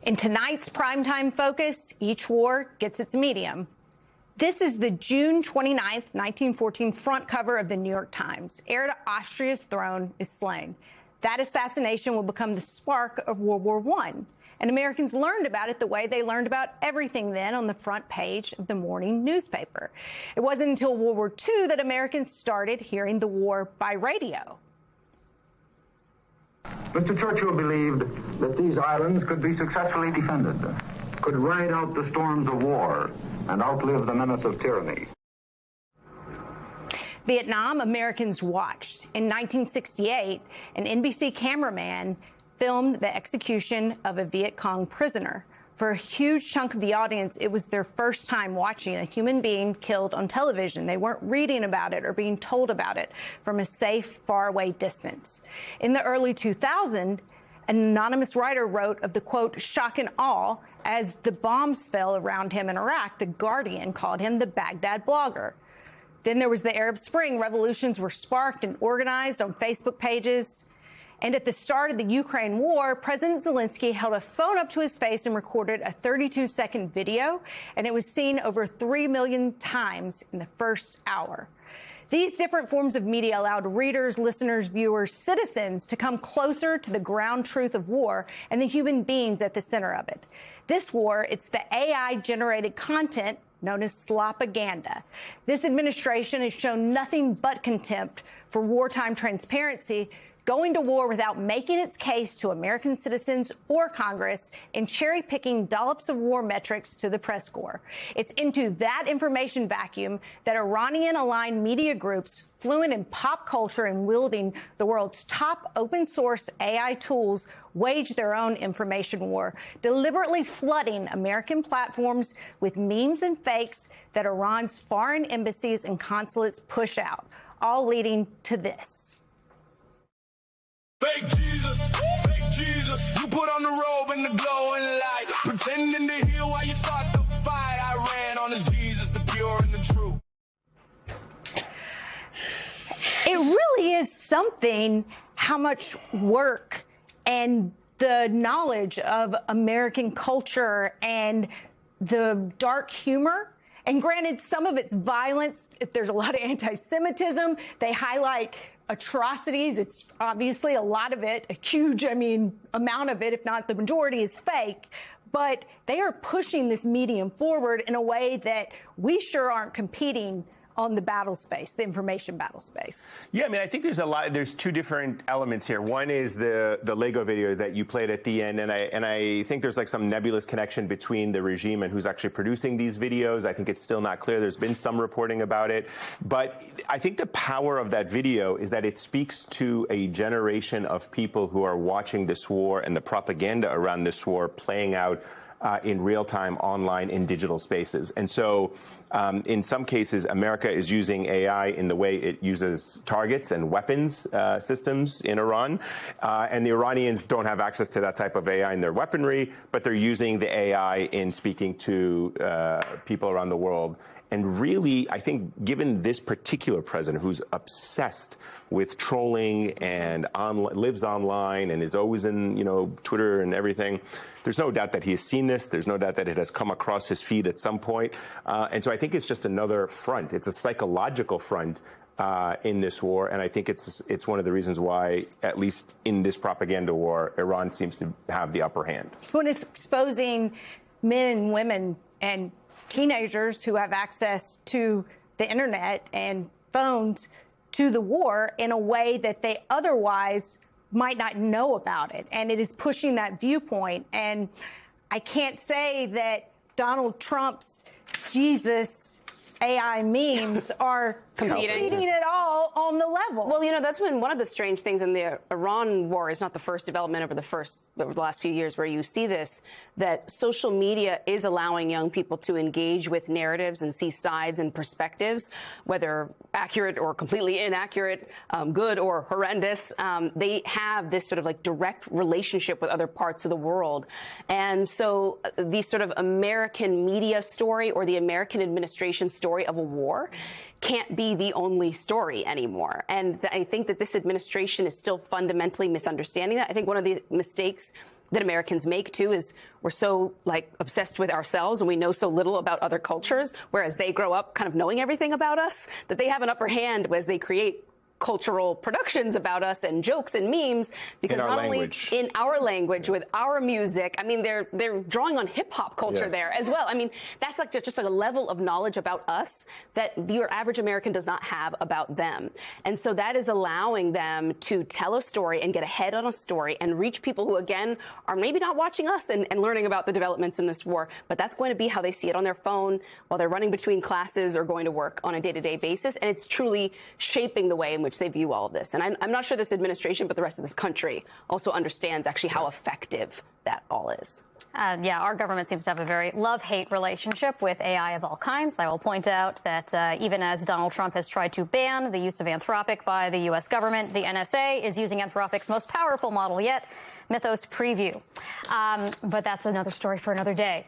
In tonight's primetime focus, each war gets its medium. This is the June 29th, 1914 front cover of the New York Times. Heir to Austria's throne is slain. That assassination will become the spark of World War I. And Americans learned about it the way they learned about everything then, on the front page of the morning newspaper. It wasn't until World War II that Americans started hearing the war by radio. Mr. Churchill believed that these islands could be successfully defended, could ride out the storms of war, and outlive the menace of tyranny. Vietnam, Americans watched. In 1968, an NBC cameraman filmed the execution of a Viet Cong prisoner. For a huge chunk of the audience, it was their first time watching a human being killed on television. They weren't reading about it or being told about it from a safe, faraway distance. In the early 2000s, an anonymous writer wrote of the, quote, shock and awe as the bombs fell around him in Iraq. The Guardian called him the Baghdad blogger. Then there was the Arab Spring. Revolutions were sparked and organized on Facebook pages. And at the start of the Ukraine war, President Zelensky held a phone up to his face and recorded a 32-second video, and it was seen over 3 million times in the first hour. These different forms of media allowed readers, listeners, viewers, citizens to come closer to the ground truth of war and the human beings at the center of it. This war, it's the AI-generated content known as slopaganda. This administration has shown nothing but contempt for wartime transparency, going to war without making its case to American citizens or Congress, and cherry-picking dollops of war metrics to the press corps. It's into that information vacuum that Iranian-aligned media groups, fluent in pop culture and wielding the world's top open-source AI tools, wage their own information war, deliberately flooding American platforms with memes and fakes that Iran's foreign embassies and consulates push out, all leading to this. Fake Jesus, you put on the robe and the glowing light, pretending to heal while you start the fight. I ran on this Jesus, the pure and the true. It really is something how much work and the knowledge of American culture and the dark humor. And granted, some of it's violence. There's a lot of anti-Semitism. They highlight atrocities. It's obviously a lot of it, a huge, amount of it, if not the majority, is fake. But they are pushing this medium forward in a way that we sure aren't competing on the battle space, the information battle space. Yeah, I think there's two different elements here. One is the Lego video that you played at the end, and I think there's like some nebulous connection between the regime and who's actually producing these videos. I think it's still not clear. There's been some reporting about it. But I think the power of that video is that it speaks to a generation of people who are watching this war and the propaganda around this war playing out in real time, online, in digital spaces. And so in some cases, America is using AI in the way it uses targets and weapons systems in Iran. And the Iranians don't have access to that type of AI in their weaponry, but they're using the AI in speaking to people around the world. And really, I think, given this particular president who's obsessed with trolling and lives online and is always in, Twitter and everything, there's no doubt that he has seen this. There's no doubt that it has come across his feed at some point. And so I think it's just another front. It's a psychological front in this war. And I think it's one of the reasons why, at least in this propaganda war, Iran seems to have the upper hand. When it's exposing men and women and teenagers who have access to the internet and phones to the war in a way that they otherwise might not know about it. And it is pushing that viewpoint. And I can't say that Donald Trump's Jesus AI memes are competing at all on the level. Well, that's when one of the strange things in the Iran war is not the first development over the last few years where you see this, that social media is allowing young people to engage with narratives and see sides and perspectives, whether accurate or completely inaccurate, good or horrendous. They have this sort of like direct relationship with other parts of the world. And so the sort of American media story or the American administration story of a war can't be the only story anymore. And I think that this administration is still fundamentally misunderstanding that. I think one of the mistakes that Americans make too is we're so like obsessed with ourselves and we know so little about other cultures, whereas they grow up kind of knowing everything about us, that they have an upper hand as they create cultural productions about us and jokes and memes, because not only in our language with our music, I mean, they're drawing on hip hop culture there as well. I mean, that's like just a level of knowledge about us that your average American does not have about them. And so that is allowing them to tell a story and get ahead on a story and reach people who, again, are maybe not watching us and learning about the developments in this war, but that's going to be how they see it on their phone while they're running between classes or going to work on a day-to-day basis. And it's truly shaping the way in which they view all of this. And I'm not sure this administration, but the rest of this country also understands actually how effective that all is. Yeah, our government seems to have a very love-hate relationship with AI of all kinds. I will point out that even as Donald Trump has tried to ban the use of Anthropic by the U.S. government, the NSA is using Anthropic's most powerful model yet, Mythos Preview. But that's another story for another day.